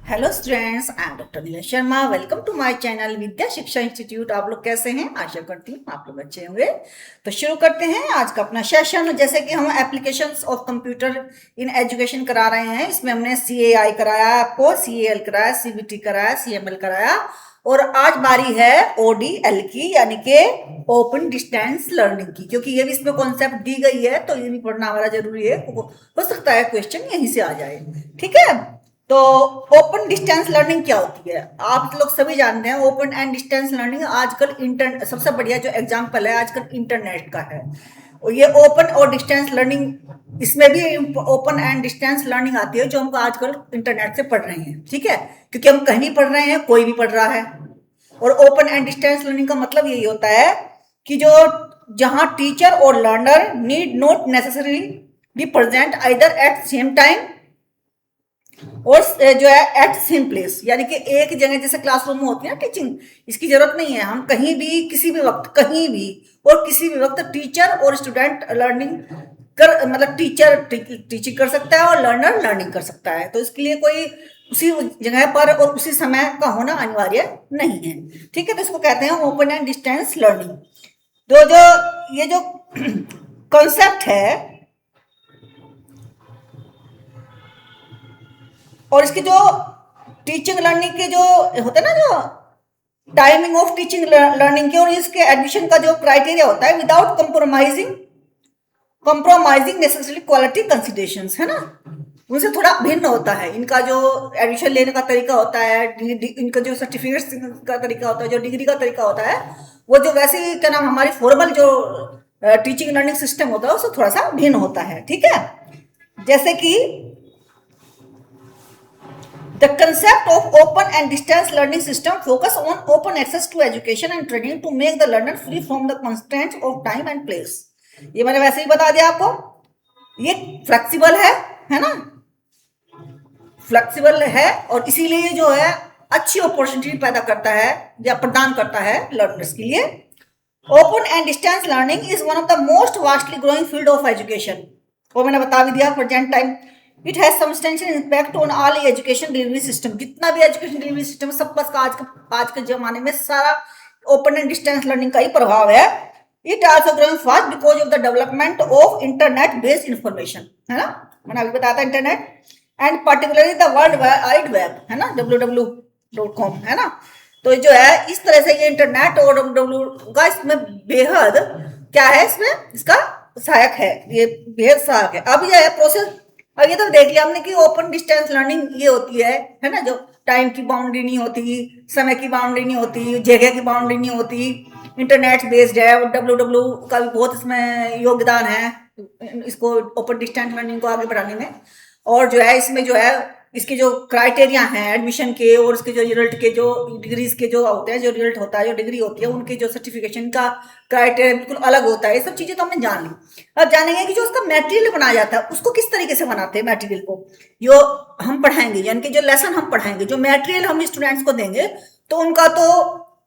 Hello students, I am doctor Neelam Sharma. Welcome to my channel Vidya Shiksha institute. आप लोग कैसे हैं? आशा करती हूँ आप लोग अच्छे होंगे। तो शुरू करते हैं आज का अपना सेशन। जैसे कि हम applications of computer in education करा रहे हैं। इसमें हमने CAI कराया, आपको CAL कराया, CBT कराया, CML कराया, और आज बारी है ODL की, यानी कि ओपन डिस्टेंस लर्निंग की। क्योंकि ये भी इसमें कॉन्सेप्ट दी गई है तो ये भी पढ़ना हमारा जरूरी है। हो सकता है क्वेश्चन यहीं से आ जाए। ठीक है, तो ओपन डिस्टेंस लर्निंग क्या होती है आप लोग सभी जानते हैं। ओपन एंड डिस्टेंस लर्निंग आजकल इंटर सबसे बढ़िया जो एग्जांपल है आजकल इंटरनेट का है। और ये ओपन और डिस्टेंस लर्निंग, इसमें भी ओपन एंड डिस्टेंस लर्निंग आती है जो हम आजकल इंटरनेट से पढ़ रहे हैं। ठीक है, क्योंकि हम कहीं भी पढ़ रहे हैं, कोई भी पढ़ रहा है। और ओपन एंड डिस्टेंस लर्निंग का मतलब यही होता है कि जो जहां टीचर और learner need not necessary be present either eight same time और जो है एट सेम प्लेस, यानी कि एक जगह जैसे क्लासरूम में होती है ना टीचिंग, इसकी जरूरत नहीं है। हम कहीं भी किसी भी वक्त कहीं भी और किसी भी वक्त टीचर और स्टूडेंट लर्निंग कर, मतलब टीचर टीचिंग कर सकता है और लर्नर लर्निंग कर सकता है। तो इसके लिए कोई उसी जगह पर और उसी समय का होना अनिवार्य नहीं है। ठीक है, तो इसको कहते हैं ओपन एंड डिस्टेंस लर्निंग। तो जो ये जो कॉन्सेप्ट है और इसकी जो टीचिंग लर्निंग के जो होते हैं ना, जो टाइमिंग ऑफ टीचिंग लर्निंग के और इसके एडमिशन का जो क्राइटेरिया होता है, without compromising necessary quality considerations, है ना, उनसे थोड़ा भिन्न होता है। इनका जो एडमिशन लेने का तरीका होता है, इनका जो सर्टिफिकेट का तरीका होता है, जो डिग्री का तरीका होता है, वो जो वैसे ही क्या नाम हमारी फॉर्मल जो टीचिंग लर्निंग सिस्टम होता है उससे थोड़ा सा भिन्न होता है। ठीक है, जैसे कि the concept of open and distance learning system focus on open access to education and training to make the learner free from the constraints of time and place। ये मैंने वैसे ही बता दिया आपको। ये फ्लेक्सिबल है ना, फ्लेक्सिबल है और इसीलिए जो है अच्छी अपॉर्चुनिटी पैदा करता है या प्रदान करता है लर्नर्स के लिए। Open and distance learning is one of the most vastly growing field of education. वो मैंने बता भी दिया present time. It has substantial impact on all education delivery system. जितना भी एजुकेशन डिलीवरी सिस्टम सब पर आज के जमाने में सारा ओपन एंड डिस्टेंस लर्निंग का ही प्रभाव है। It also growing fast because of the development of internet based information, है ना, मैंने अभी बताया था internet, and particularly the world wide web, है ना, www.com, है ना। तो जो है इस तरह से ये इंटरनेट और www का इसमें बेहद क्या है, इसमें इसका सहायक है, ये बेहद सहायक है। अब ये है प्रोसेस। अब ये तो देख लिया हमने कि ओपन डिस्टेंस लर्निंग ये होती है ना, जो टाइम की बाउंड्री नहीं होती, समय की बाउंड्री नहीं होती, जगह की बाउंड्री नहीं होती, इंटरनेट बेस्ड है। www का भी बहुत इसमें योगदान है इसको ओपन डिस्टेंस लर्निंग को आगे बढ़ाने में। और जो है इसमें जो है इसके जो क्राइटेरिया हैं एडमिशन के और इसके जो रिजल्ट के जो डिग्रीज के जो होते हैं, जो रिजल्ट होता है, जो डिग्री होती है, उनके जो सर्टिफिकेशन का क्राइटेरिया बिल्कुल अलग होता है। ये सब चीजें तो हमने जान ली। अब जानेंगे कि जो उसका मटेरियल बनाया जाता है उसको किस तरीके से बनाते हैं। मटेरियल को जो हम पढ़ाएंगे, यानी कि जो लेसन हम पढ़ाएंगे, जो मटेरियल हम स्टूडेंट्स को देंगे, तो उनका तो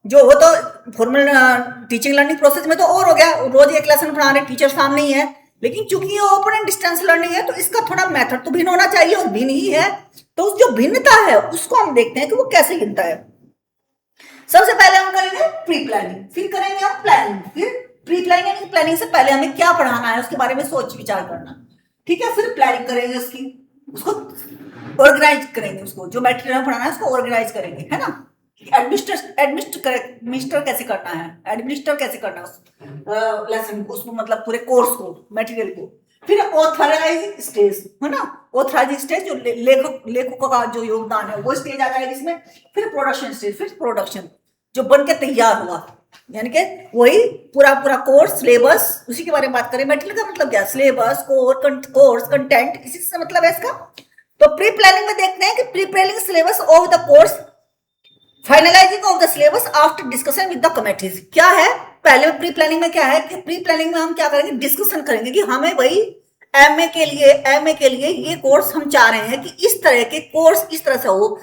जो वो तो फॉर्मल टीचिंग लर्निंग प्रोसेस में तो और हो गया, रोज एक लेसन पढ़ा रहे, टीचर सामने ही है। लेकिन चूंकि ये ओपन एंड डिस्टेंस लर्निंग है तो इसका थोड़ा मेथड तो भिन्न होना चाहिए और भिन्न ही है। तो उस जो भिन्नता है उसको हम देखते हैं कि वो कैसे भिन्नता है। सबसे पहले हम करेंगे प्री प्लानिंग, फिर करेंगे हम प्लानिंग, फिर प्री प्लानिंग यानी प्लानिंग से पहले हमें क्या पढ़ाना है उसके बारे में सोच विचार करना। ठीक है, फिर प्लानिंग करेंगे उसकी, उसको ऑर्गेनाइज करेंगे, उसको जो मटेरियल पढ़ाना है उसको ऑर्गेनाइज करेंगे, है ना। एडमिनिस्टर कैसे करना है, एडमिनिस्टर कैसे करना है उस लेसन को, उसको मतलब पूरे कोर्स को, मटेरियल को। फिर ऑथराइजिंग स्टेज, है ना, ऑथराइजिंग स्टेज जो लेखकों का जो योगदान है वो स्टेज आ जाएगा इसमें। फिर प्रोडक्शन स्टेज, फिर प्रोडक्शन जो बन के तैयार हुआ, यानी कि वही पूरा कोर्स सिलेबस, उसी के बारे में बात करें। मटेरियल का मतलब क्या, सिलेबस, कोर्स कंटेंट, इसी से मतलब है इसका। तो प्री प्लानिंग में देखते हैं कि pre planning syllabus of the course, finalising of the syllabus after discussion with the committees. क्या है पहले प्री प्लानिंग में, क्या है कि प्री प्लानिंग में हम क्या करेंगे, डिस्कशन करेंगे कि हमें भाई एमए के लिए ये कोर्स हम चाह रहे हैं कि इस तरह के कोर्स इस तरह से हो,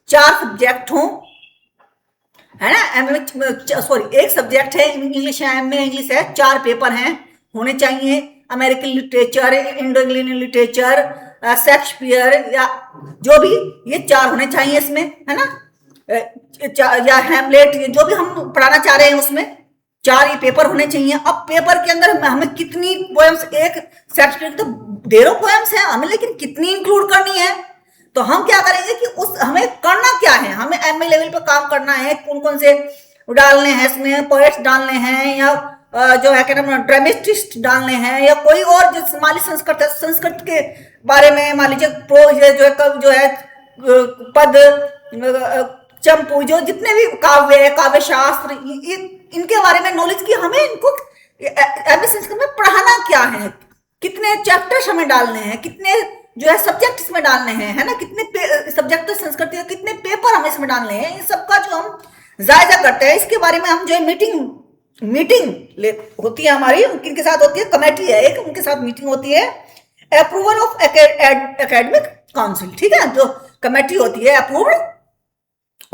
4 सब्जेक्ट हो, है ना। एमए सॉरी एक सब्जेक्ट है इंग्लिश है, एमए इंग्लिश है, 4 पेपर हैं होने चाहिए, American literature, Indo Anglian literature, Shakespeare या जो भी, ये 4 होने चाहिए इसमें, है ना, या हेमलेट, जो भी हम पढ़ाना चाह रहे हैं उसमें 4 ये पेपर होने चाहिए। अब पेपर के अंदर हमें कितनी पोएम्स, एक शेक्सपियर की तो ढेरों पोएम्स हैं हमें, लेकिन कितनी इंक्लूड करनी है, तो हम क्या करेंगे कि उस हमें करना क्या है, हमें एमए लेवल पर काम करना है, कौन कौन से डालने हैं इसमें, पोएट्स डालने हैं या जो है क्या नाम ड्रामेटिस्ट डालने हैं, या कोई और जो मान लीजिए संस्कृत है, संस्कृत के बारे में मान लीजिए प्रोज जो है पद, चंपू, जो जितने भी काव्य है, काव्य शास्त्र, इनके बारे में नॉलेज की हमें इनको एमए संस्कृत में पढ़ाना क्या है, कितने चैप्टर्स हमें डालने हैं, कितने जो है सब्जेक्ट इसमें डालने हैं, है ना, कितने सब्जेक्ट तो संस्कृत के कितने पेपर हमें इसमें डालने हैं, इन सबका जो हम जायजा करते हैं, इसके बारे में हम जो है मीटिंग होती है हमारी, किनके साथ होती है, कमेटी है एक, उनके साथ मीटिंग होती है, अप्रूवल ऑफ एकेडमिक काउंसिल, ठीक है, जो कमेटी होती है अप्रूव्ड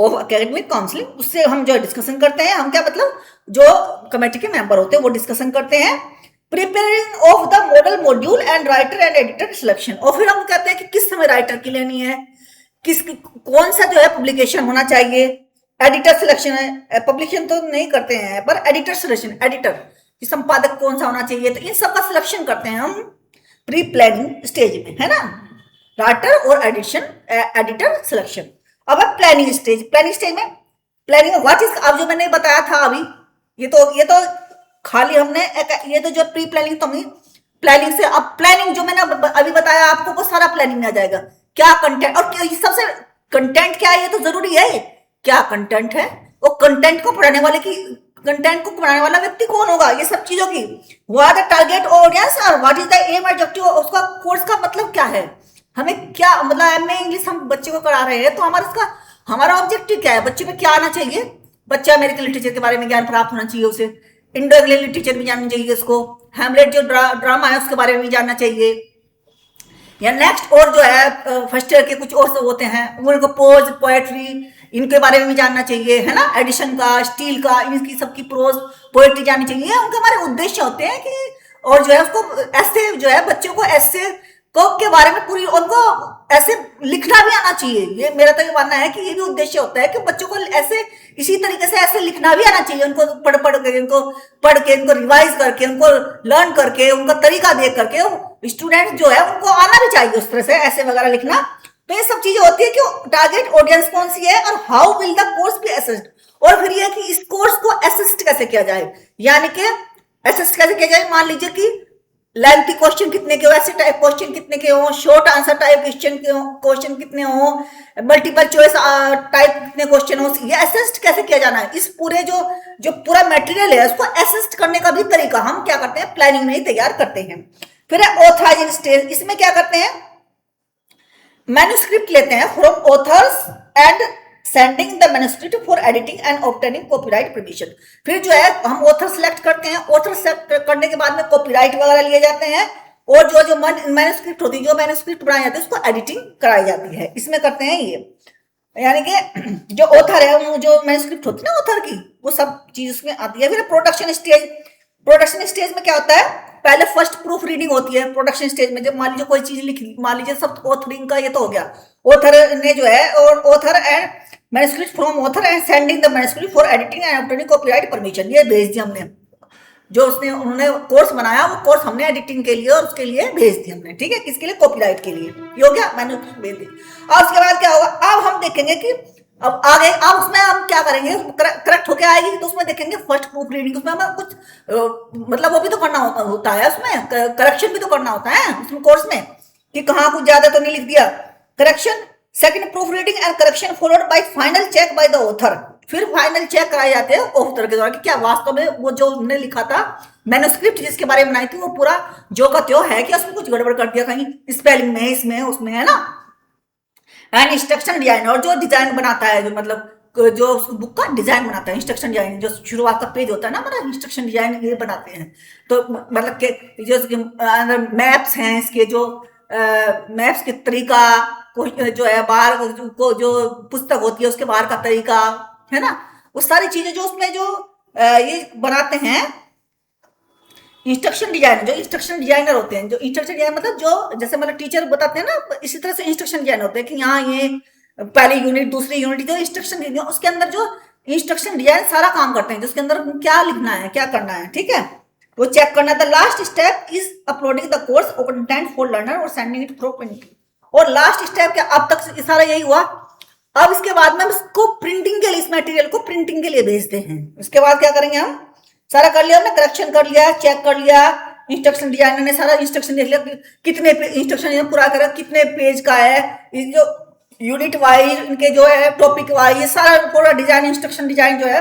ऑफ एकेडमिक काउंसिल, उससे हम जो डिस्कशन करते हैं, हम क्या मतलब जो कमेटी के मेंबर होते हैं वो डिस्कशन करते हैं, preparing of the model module and writer and editor selection, और फिर हम कहते हैं कि किस समय राइटर की लेनी है, किस कौन सा जो है पब्लिकेशन होना चाहिए, एडिटर सिलेक्शन है, पब्लिकेशन तो नहीं करते हैं पर एडिटर सिलेक्शन, एडिटर कि संपादक कौन सा होना चाहिए, तो इन सब का सिलेक्शन करते हैं हम प्री प्लानिंग स्टेज में, है ना, राइटर और एडिटर सिलेक्शन। अब प्लानिंग स्टेज में प्लानिंग व्हाट इज, अब जो मैंने बताया था अभी, ये तो खाली हमने ये तो जो प्री प्लानिंग, तो प्लानिंग से, अब प्लानिंग जो मैंने अभी बताया आपको वो सारा प्लानिंग में आ जाएगा, क्या कंटेंट, और सबसे कंटेंट क्या है, ये तो जरूरी है, क्या कंटेंट है, वो कंटेंट को पढ़ाने वाले की, कंटेंट को पढ़ाने वाला व्यक्ति कौन होगा, ये सब चीजों की, व्हाट द टारगेट ऑडियंस और what is the aim objective, उसका कोर्स का मतलब क्या है, हमें क्या मतलब एमए इंग्लिश हम बच्चे को करा रहे हैं, तो हमारा ऑब्जेक्टिव क्या है, बच्चे में क्या आना चाहिए, बच्चा अमेरिकन लिटरेचर के बारे में ज्ञान प्राप्त होना चाहिए, उसे इंडो इंग्लिश लिटरेचर भी जानना चाहिए, उसको हेमलेट जो ड्रामा है उसके बारे में भी जानना चाहिए, या नेक्स्ट और जो है फर्स्ट ईयर के कुछ और सब होते हैं उनको प्रोज पोएट्री इनके बारे में भी जानना चाहिए, है ना, एडिशन का, स्टील का, इनकी सबकी प्रोज पोएट्री जाननी चाहिए, उनके हमारे उद्देश्य होते हैं कि, और जो है उसको ऐसे जो है बच्चों को ऐसे को के बारे में पूरी उनको ऐसे लिखना भी आना चाहिए, ये मेरा तो ये मानना है कि ये भी उद्देश्य होता है कि बच्चों को ऐसे इसी तरीके से ऐसे लिखना भी आना चाहिए, उनको पढ़ के उनको रिवाइज करके, उनको लर्न करके, उनका तरीका देख करके स्टूडेंट जो है उनको आना भी चाहिए उस तरह से ऐसे वगैरह लिखना, तो ये सब चीजें होती है कि टारगेट ऑडियंस कौन सी है और how will the course B assessed, और फिर ये कि इस कोर्स को असिस्ट कैसे किया जाए, यानी कि असिस्ट कैसे किया जाए, मान लीजिए कि लेंथी क्वेश्चन कितने के हो, ऐसे टाइप क्वेश्चन कितने के हो, शॉर्ट आंसर टाइप क्वेश्चन कितने हो, मल्टीपल चॉइस टाइप कितने क्वेश्चन हो, ये असिस्ट कैसे किया जाना है, इस पूरे जो पूरा मटेरियल है उसको असिस्ट करने का भी तरीका हम क्या करते हैं, प्लानिंग में ही तैयार करते हैं। फिर है ऑथराइजिंग स्टेज, इसमें क्या करते हैं, मैन्युस्क्रिप्ट लेते हैं from authors and sending the manuscript for editing and obtaining copyright permission, फिर जो है हम ऑथर सिलेक्ट करते हैं, ऑथर सेलेक्ट करने के बाद में कॉपीराइट वगैरह लिए जाते हैं, और जो मैन्युस्क्रिप्ट होती है, जो मैन्युस्क्रिप्ट बनाई जाती है उसको एडिटिंग कराई जाती है, इसमें करते हैं ये, यानी कि जो ऑथर है वो जो मैन्युस्क्रिप्ट होती है ना ऑथर की, वो सब चीज उसमें आती है। फिर प्रोडक्शन स्टेज में क्या होता है, पहले फर्स्ट प्रूफ रीडिंग होती है प्रोडक्शन स्टेज में, जब मान लीजिए कोई चीज लिख, मान लीजिए सब ऑथरिंग का ये तो हो गया, ऑथर ने जो है, और author and manuscript from author and sending the manuscript for editing and obtaining copyright permission, ये भेज दिया हमने, जो उन्होंने कोर्स बनाया वो कोर्स हमने एडिटिंग के लिए और उसके लिए भेज दिया हमने, ठीक है, किसके लिए, कॉपीराइट के लिए, ये हो गया, मैंने भेज दी। और उसके बाद क्या होगा, अब हम देखेंगे कि अब आगे, अब उसमें हम क्या करेंगे, करेक्ट होके आएगी तो उसमें देखेंगे फर्स्ट प्रूफ रीडिंग, उसमें हमें कुछ मतलब वो भी तो करना होता है, उसमें करेक्शन भी तो करना होता है उसमें कोर्स में, कि कहाँ कुछ ज्यादा तो नहीं लिख दिया, correction, second proof reading and correction followed by final check by the author, फिर फाइनल चेक कराए जाते हैं ऑथर के द्वारा कि क्या वास्तव में वो जो उन्होंने लिखा था मैन्युस्क्रिप्ट जिसके बारे में बनाई थी वो पूरा जो का त्यो है कि उसमें कुछ गड़बड़ कर दिया कहीं स्पेलिंग में, इसमें उसमें, है ना, एंड इंस्ट्रक्शन डिजाइन, और जो डिजाइन बनाता है, जो मतलब जो उस बुक का डिजाइन बनाता है, इंस्ट्रक्शन डिजाइन, जो शुरुआत का पेज होता है ना, मतलब इंस्ट्रक्शन डिजाइन ये बनाते हैं, तो मतलब के जो मैप्स हैं इसके, जो मैप्स के तरीका जो है, बाहर को जो पुस्तक होती है उसके बाहर का तरीका, है ना, वो सारी चीजें जो उसमें जो ये बनाते हैं इंस्ट्रक्शन डिजाइनर, जो इंस्ट्रक्शन डिजाइनर होते हैं, जो इंस्ट्रक्शन डिजाइनर मतलब जो जैसे मतलब टीचर बताते हैं ना, इसी तरह से इंस्ट्रक्शन डिजाइनर होते हैं कि यहाँ ये पहली यूनिट दूसरी यूनिट जो इंस्ट्रक्शन दी उसके अंदर जो इंस्ट्रक्शन डिजाइन सारा काम करते हैं, जिसके अंदर क्या लिखना है क्या करना है, ठीक है, वो चेक करना। The last step is uploading the course open content for learner और सेंडिंग इट थ्रू प्रिंटिंग। और लास्ट स्टेप क्या, अब तक सारा यही हुआ। अब इसके बाद में हम इसको प्रिंटिंग के लिए, इस मटेरियल को प्रिंटिंग के लिए भेजते हैं। उसके बाद क्या करेंगे, हम सारा कर लिया, हमने करेक्शन कर लिया, चेक कर लिया, इंस्ट्रक्शन डिजाइनर ने सारा इंस्ट्रक्शन देख लिया, कितने इंस्ट्रक्शन पूरा करा, कितने पेज का है, ये जो यूनिट वाइज इनके जो है टॉपिक वाइज, ये सारा पूरा डिजाइन इंस्ट्रक्शन डिजाइन जो है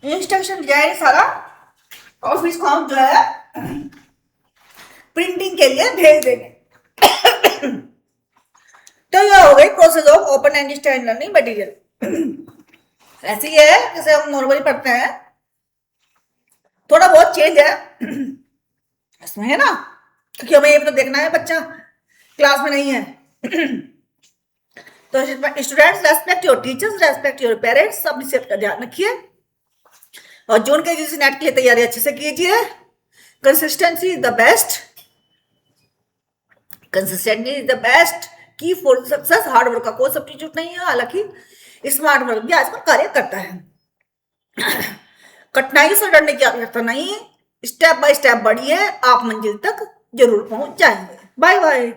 इंस्ट्रक्शन डिजाइन सारा ऑफिस को हम जो है प्रिंटिंग के लिए भेज देंगे। तो यह हो गई process of open and distance learning material. ऐसी है जैसे हम नॉर्मली पढ़ते हैं, थोड़ा बहुत चेंज है इसमें, है ना, क्योंकि हमें ये तो देखना है, बच्चा क्लास में नहीं है। तो students, respect your teachers, respect your parents, अपनी सेफ्टी का ध्यान रखिए और जून के यूजीसी नेट के लिए तैयारी अच्छे से कीजिए। Consistency is the best, consistency is the best की फॉर सक्सेस। हार्ड वर्क का कोई सब्स्टिट्यूट नहीं है, हालांकि स्मार्ट वर्क भी आजकल कार्य करता है। कठिनाई से डरने की आवश्यकता नहीं, स्टेप बाय स्टेप बढ़िए, आप मंजिल तक जरूर पहुंच जाएंगे। Bye bye.